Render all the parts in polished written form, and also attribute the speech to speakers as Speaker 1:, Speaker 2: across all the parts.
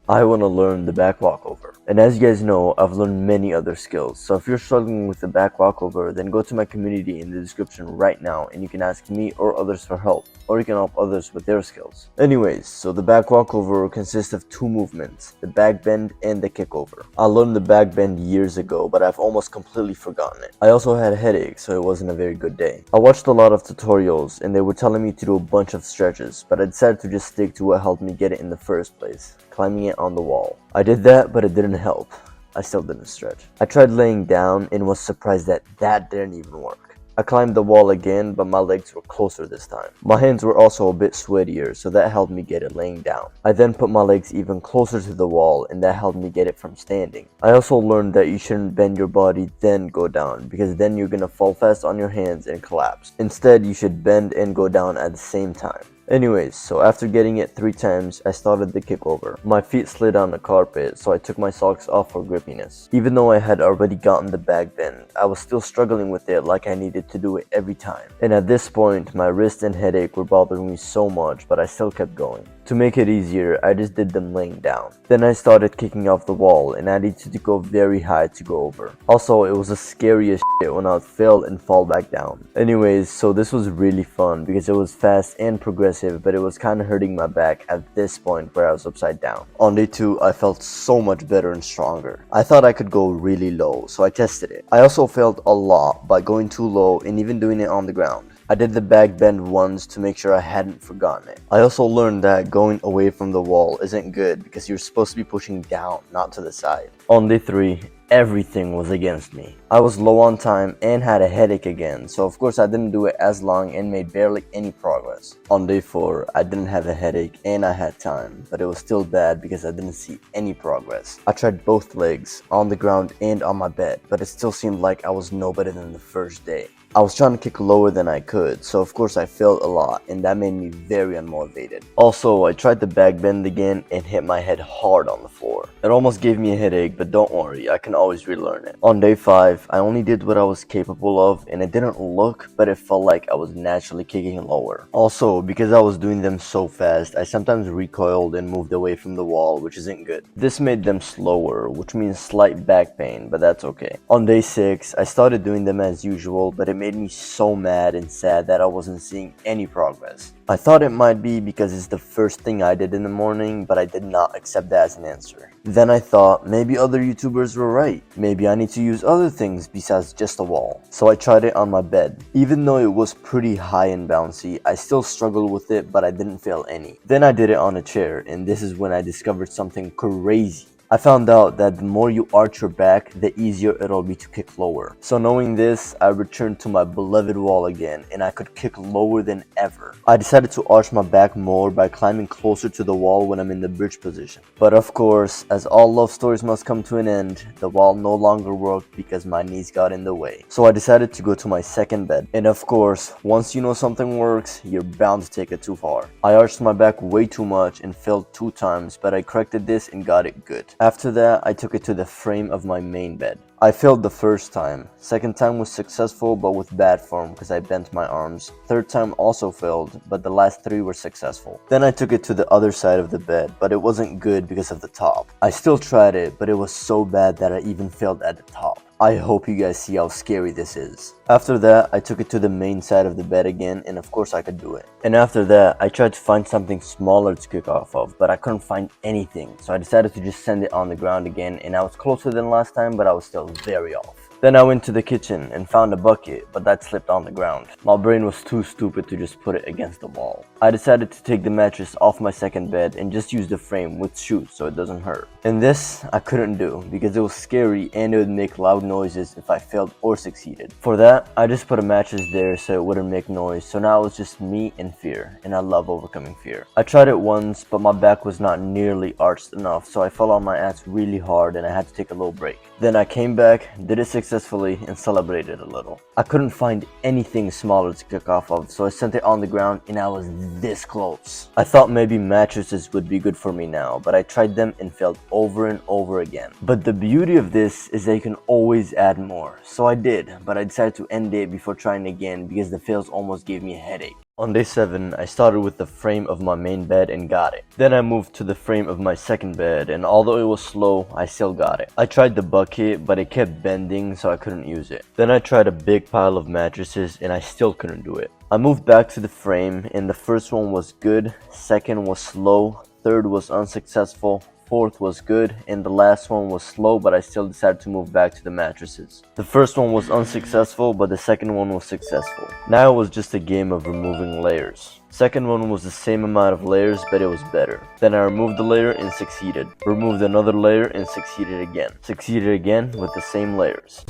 Speaker 1: I want to learn the back walkover. And as you guys know, I've learned many other skills. So if you're struggling with the back walkover, then go to my community in the description right now and you can ask me or others for help. Or you can help others with their skills. Anyways, so the back walkover consists of two movements, the back bend and the kickover. I learned the back bend years ago, but I've almost completely forgotten it. I also had a headache, so it wasn't a very good day. I watched a lot of tutorials and they were telling me to do a bunch of stretches, but I decided to just stick to what helped me get it in the first place, climbing it on the wall. I did that, but it didn't help. I still didn't stretch. I tried laying down and was surprised that that didn't even work. I climbed the wall again, but my legs were closer this time. My hands were also a bit sweatier, so that helped me get it laying down. I then put my legs even closer to the wall, and that helped me get it from standing. I also learned that you shouldn't bend your body then go down, because then you're gonna fall fast on your hands and collapse. Instead, you should bend and go down at the same time. Anyways, so after getting it 3 times, I started the kickover. My feet slid on the carpet, so I took my socks off for grippiness. Even though I had already gotten the back bend, I was still struggling with it like I needed to do it every time. And at this point, my wrist and headache were bothering me so much, but I still kept going. To make it easier, I just did them laying down. Then I started kicking off the wall, and I needed to go very high to go over. Also, it was the scariest shit when I would fail and fall back down. Anyways, so this was really fun because it was fast and progressive, but it was kind of hurting my back at this point where I was upside down. On day 2, I felt so much better and stronger. I thought I could go really low, so I tested it. I also failed a lot by going too low and even doing it on the ground. I did the back bend once to make sure I hadn't forgotten it. I also learned that going away from the wall isn't good because you're supposed to be pushing down, not to the side. On day 3, everything was against me. I was low on time and had a headache again, so of course I didn't do it as long and made barely any progress. On day 4, I didn't have a headache and I had time, but it was still bad because I didn't see any progress. I tried both legs, on the ground and on my bed, but it still seemed like I was no better than the first day. I was trying to kick lower than I could, so of course I failed a lot and that made me very unmotivated. Also, I tried the back bend again and hit my head hard on the floor. It almost gave me a headache, but don't worry, I can always relearn it. On day 5, I only did what I was capable of and it didn't look, but it felt like I was naturally kicking lower. Also, because I was doing them so fast, I sometimes recoiled and moved away from the wall, which isn't good. This made them slower, which means slight back pain, but that's okay. On day 6, I started doing them as usual, but it made me so mad and sad that I wasn't seeing any progress. I thought it might be because it's the first thing I did in the morning, but I did not accept that as an answer. Then I thought maybe other YouTubers were right. Maybe I need to use other things besides just a wall. So I tried it on my bed. Even though it was pretty high and bouncy, I still struggled with it, but I didn't fail any. Then I did it on a chair, and this is when I discovered something crazy. I found out that the more you arch your back, the easier it'll be to kick lower. So knowing this, I returned to my beloved wall again and I could kick lower than ever. I decided to arch my back more by climbing closer to the wall when I'm in the bridge position. But of course, as all love stories must come to an end, the wall no longer worked because my knees got in the way. So I decided to go to my second bed. And of course, once you know something works, you're bound to take it too far. I arched my back way too much and failed 2 times, but I corrected this and got it good. After that, I took it to the frame of my main bed. I failed the first time. Second time was successful but with bad form because I bent my arms. Third time also failed, but the last 3 were successful. Then I took it to the other side of the bed, but it wasn't good because of the top. I still tried it, but it was so bad that I even failed at the top. I hope you guys see how scary this is. After that, I took it to the main side of the bed again, and of course I could do it. And after that, I tried to find something smaller to kick off of, but I couldn't find anything, so I decided to just send it on the ground again, and I was closer than last time, but I was still very off. Then I went to the kitchen and found a bucket, but that slipped on the ground. My brain was too stupid to just put it against the wall. I decided to take the mattress off my second bed and just use the frame with shoes so it doesn't hurt. And this I couldn't do because it was scary and it would make loud noises if I failed or succeeded. For that, I just put a mattress there so it wouldn't make noise, so now it was just me and fear, and I love overcoming fear. I tried it once, but my back was not nearly arched enough, so I fell on my ass really hard and I had to take a little break. Then I came back, did it successfully, and celebrated a little. I couldn't find anything smaller to kick off of, so I sent it on the ground and I was this close. I thought maybe mattresses would be good for me now, but I tried them and failed over and over again. But the beauty of this is that you can always add more. So I did, but I decided to end it before trying again because the fails almost gave me a headache. On day 7, I started with the frame of my main bed and got it. Then I moved to the frame of my second bed, and although it was slow, I still got it. I tried the bucket, but it kept bending so I couldn't use it. Then I tried a big pile of mattresses and I still couldn't do it. I moved back to the frame and the first one was good, second was slow, third was unsuccessful, fourth was good, and the last one was slow, but I still decided to move back to the mattresses. The first one was unsuccessful, but the second one was successful. Now it was just a game of removing layers. Second one was the same amount of layers, but it was better. Then I removed the layer and succeeded. Removed another layer and succeeded again. Succeeded again with the same layers.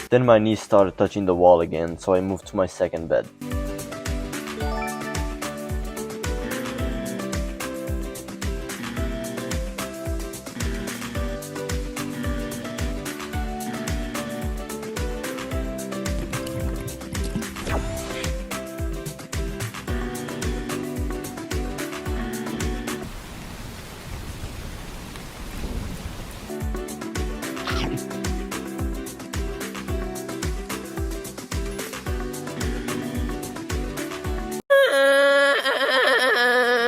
Speaker 1: Then my knees started touching the wall again, so I moved to my second bed.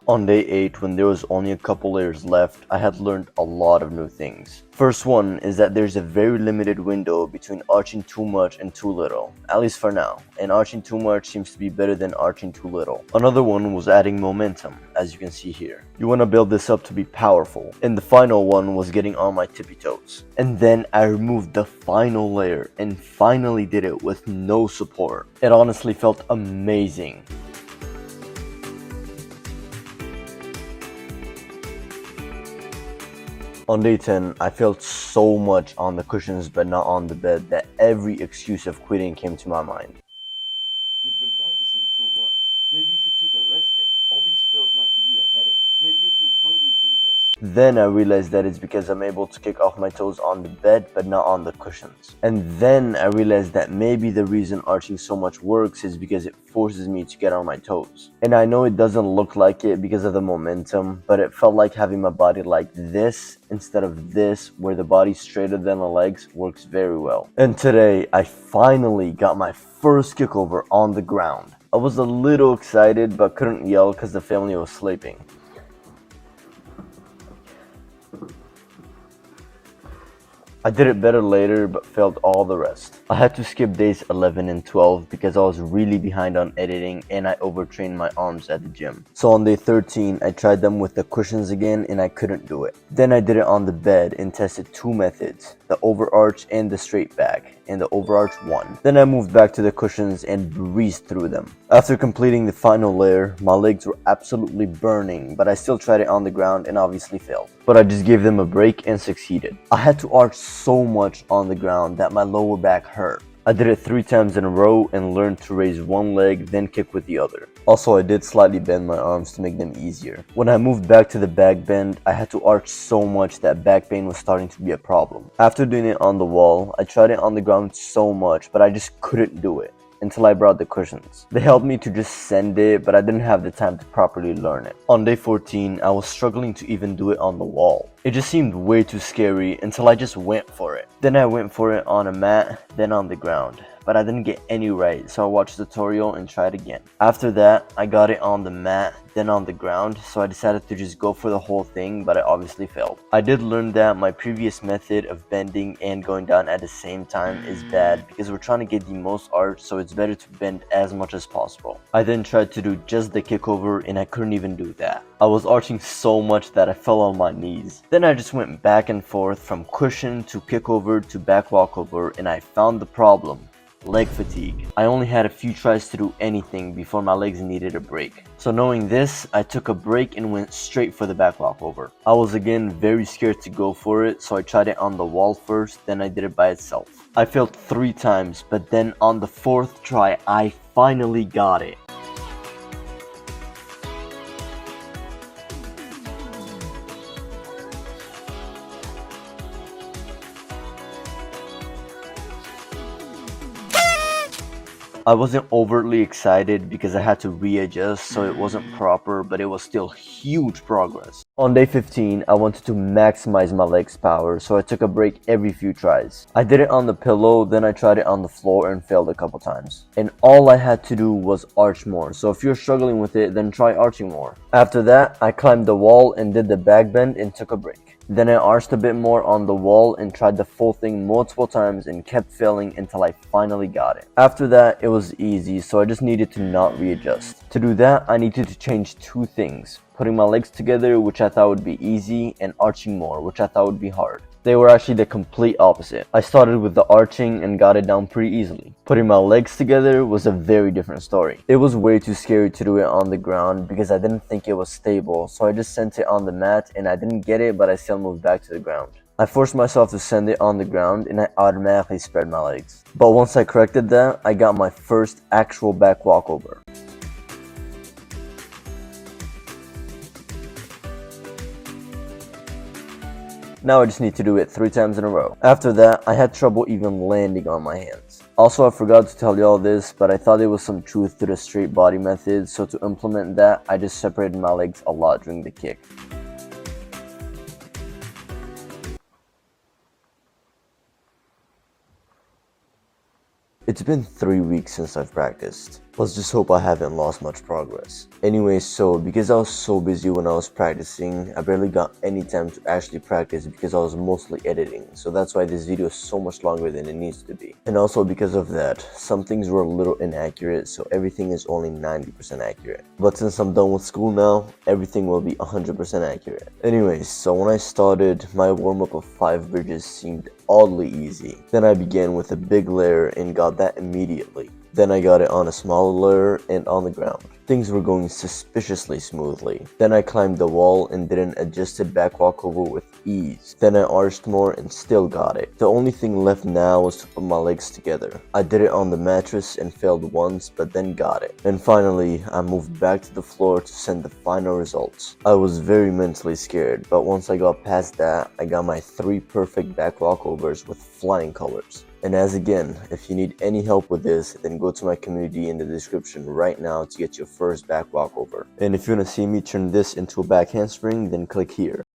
Speaker 1: On day 8, when there was only a couple layers left, I had learned a lot of new things. First one is that there's a very limited window between arching too much and too little, at least for now, and arching too much seems to be better than arching too little. Another one was adding momentum, as you can see here. You want to build this up to be powerful. And the final one was getting on my tippy toes. And then I removed the final layer and finally did it with no support. It honestly felt amazing. On day 10, I felt so much on the cushions but not on the bed that every excuse of quitting came to my mind.
Speaker 2: You've been practicing too much. Maybe you should take a rest day. All these fills might give you a headache. Maybe you're too hungry to do this.
Speaker 1: Then I realized that it's because I'm able to kick off my toes on the bed but not on the cushions. And then I realized that maybe the reason arching so much works is because it forces me to get on my toes. And I know it doesn't look like it because of the momentum, but it felt like having my body like this instead of this, where the body's straighter than the legs, works very well. And today I finally got my first kickover on the ground. I was a little excited but couldn't yell because the family was sleeping. I did it better later but failed all the rest. I had to skip days 11 and 12 because I was really behind on editing and I overtrained my arms at the gym. So on day 13 I tried them with the cushions again and I couldn't do it. Then I did it on the bed and tested two methods, the overarch and the straight back, and the overarch won. Then I moved back to the cushions and breezed through them. After completing the final layer, my legs were absolutely burning, but I still tried it on the ground and obviously failed. But I just gave them a break and succeeded. I had to arch so much on the ground that my lower back hurt. I did it 3 times in a row and learned to raise one leg, then kick with the other. Also, I did slightly bend my arms to make them easier. When I moved back to the back bend, I had to arch so much that back pain was starting to be a problem. After doing it on the wall, I tried it on the ground so much, but I just couldn't do it until I brought the cushions. They helped me to just send it, but I didn't have the time to properly learn it. On day 14, I was struggling to even do it on the wall. It just seemed way too scary until I just went for it. Then I went for it on a mat, then on the ground. But I didn't get any right, so I watched the tutorial and tried again. After that, I got it on the mat, then on the ground, so I decided to just go for the whole thing, but I obviously failed. I did learn that my previous method of bending and going down at the same time is bad because we're trying to get the most arch, so it's better to bend as much as possible. I then tried to do just the kickover and I couldn't even do that. I was arching so much that I fell on my knees. Then I just went back and forth from cushion to kickover to back walkover and I found the problem. Leg fatigue. I only had a few tries to do anything before my legs needed a break. So knowing this, I took a break and went straight for the back walkover. I was again very scared to go for it, so I tried it on the wall first, then I did it by itself. I failed 3 times, but then on the 4th try, I finally got it. I wasn't overtly excited because I had to readjust, so it wasn't proper, but it was still huge progress. On day 15, I wanted to maximize my legs power, so I took a break every few tries. I did it on the pillow, then I tried it on the floor and failed a couple times. And all I had to do was arch more, so if you're struggling with it, then try arching more. After that, I climbed the wall and did the back bend and took a break. Then I arched a bit more on the wall and tried the full thing multiple times and kept failing until I finally got it. After that, it was easy, so I just needed to not readjust. To do that, I needed to change two things: putting my legs together, which I thought would be easy, and arching more, which I thought would be hard. They were actually the complete opposite. I started with the arching and got it down pretty easily. Putting my legs together was a very different story. It was way too scary to do it on the ground because I didn't think it was stable, so I just sent it on the mat and I didn't get it, but I still moved back to the ground. I forced myself to send it on the ground and I automatically spread my legs. But once I corrected that, I got my first actual back walkover. Now I just need to do it 3 times in a row. After that, I had trouble even landing on my hands. Also, I forgot to tell y'all this, but I thought there was some truth to the straight body method, so to implement that, I just separated my legs a lot during the kick. It's been 3 weeks since I've practiced. Let's just hope I haven't lost much progress. Anyway, so because I was so busy when I was practicing, I barely got any time to actually practice because I was mostly editing. So that's why this video is so much longer than it needs to be. And also because of that, some things were a little inaccurate, so everything is only 90% accurate. But since I'm done with school now, everything will be 100% accurate. Anyways, so when I started, my warm-up of 5 bridges seemed oddly easy. Then I began with a big layer and got that immediately. Then I got it on a smaller layer and on the ground. Things were going suspiciously smoothly. Then I climbed the wall and did an adjusted back walkover with ease. Then I arched more and still got it. The only thing left now was to put my legs together. I did it on the mattress and failed once, but then got it. And finally, I moved back to the floor to send the final results. I was very mentally scared, but once I got past that, I got my 3 perfect back walkovers with flying colors. And as again, if you need any help with this, then go to my community in the description right now to get your first back walkover. And if you want to see me turn this into a back handspring, then click here.